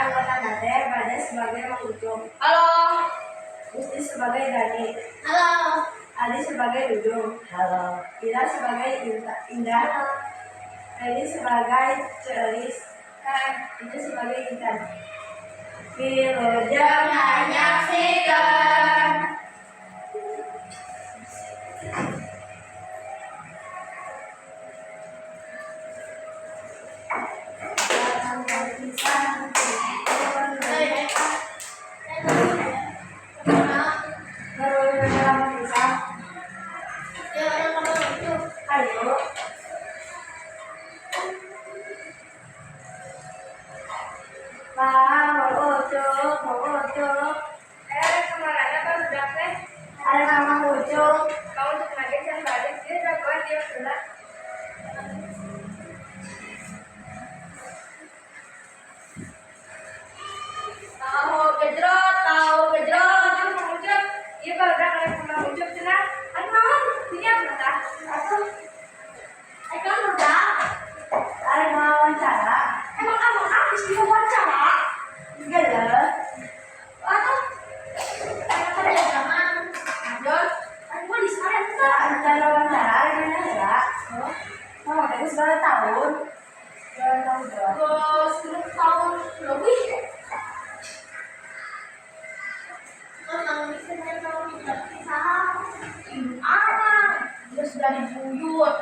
anggota Nate, Bade sebagai Mang Ucung. Halo. Gusti sebagai Dani. Halo. Adi sebagai Dudung. Halo. Ira sebagai Indah. Reni sebagai Celis. Itu sebagai Intan. Wilujeng menyaksikan. Kemana Pak sudah teh? Ada nama Ucung. Kamu untuk nagih dan balik dia dapat dia sudah. Tahu gejrot. Mengucap. Iya Pak udah kalian pernah mengucap cenah. Aduh, ini apa dah? Atau kan udah. Ada nama wawancara. Emang abang habis di wawancara? Enggak lah. Atau kerja zaman lanjut aku di sana Ada wawancara. Ada mana ya? Oh, itu sebagai tahun. Sebagai tahun berapa? 10 tahun lebih memang bisa tahu tidak kisah ibu anak terus dari buyut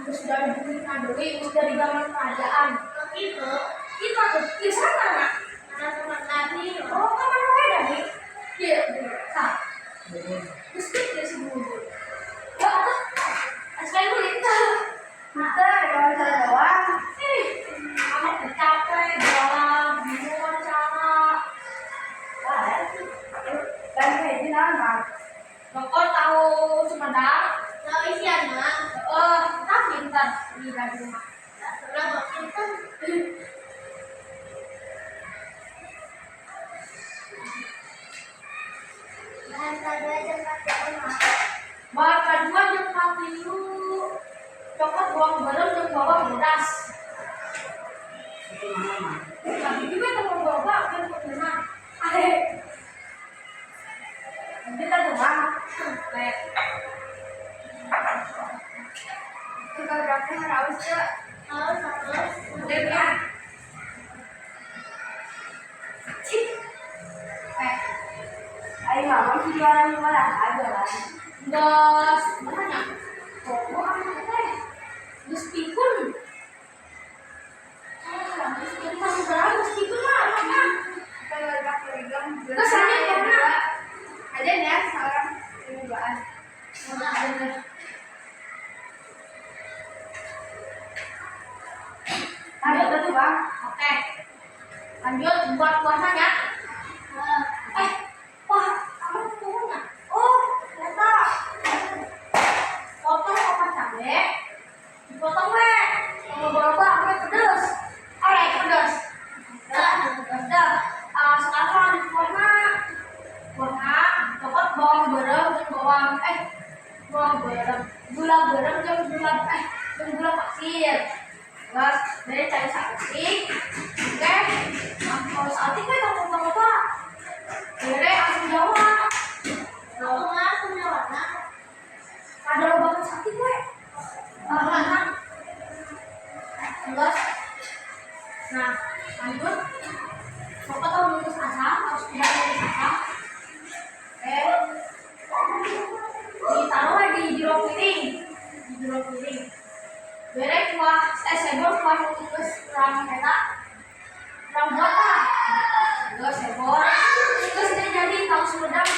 terus dari buyut nadui terus dari zaman kerajaan itu tuh di sana nak anak teman tadi oh kapan beda nih iya kak terus dia si buyut ya apa sekali dulu itu Kita ada wawancara doang. amat capek dalam bingung wawancara Dan kayak gini nama. Kau tahu Sumedang? Tahu isiannya? Tapi ntar di rumah. Berapa pintar? Bahan kedua yang mati dulu. Coklat buang bareng yang bawa beras. Tapi juga teman bawa kan pernah. Kita doang. Kayak Kita berapa harus ke? udah kan? Ayo mama sih orang mana aja lah. Dos banyak. Oh, apa teh? Dos pikun. Dos pikun kamu berapa? Dos pikun mah apa? Kita berapa kilogram? Kesannya karena Ada ya sekarang perubahan. mana ada. Ada tuh bang. Oke. Lanjut buat puasanya. Wah, kamu punya. Oh, ternyata. Potong apa cabe? Dipotong we. Kalau bawa apa pedes? Alright, pedes. Dah. Sekarang lanjut warna. Coklat bawang berem dan bawang berem. Gula berem dan gula pasir. Terus dari cari satik. Oke. Kalau satik kan kamu apa? Jadi asam jawa. Asam jawa. Ada lubang satik we. Terus. Nah, lanjut. Bapak tahu menulis asam, harus tidak menulis asam. Ditaruh di jero piring. Bere kuah sebor kuah terus kurang eta. Kurang berapa? Terus sebor. Terus dia jadi tahu Sumedang.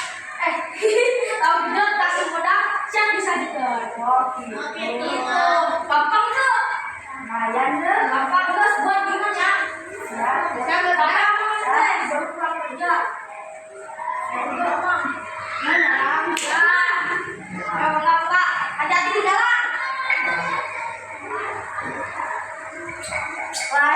Tahu gedeg tak Sumedang siang disajikan. Oke gitu. Gampang tuh. Lumayan deh. Gampang terus buat gimana ya? Ya. Saya gampang baru pulang kerja. Gampang. Mana? Ya. Enggak, Pak. Hati-hati di jalan. Wah,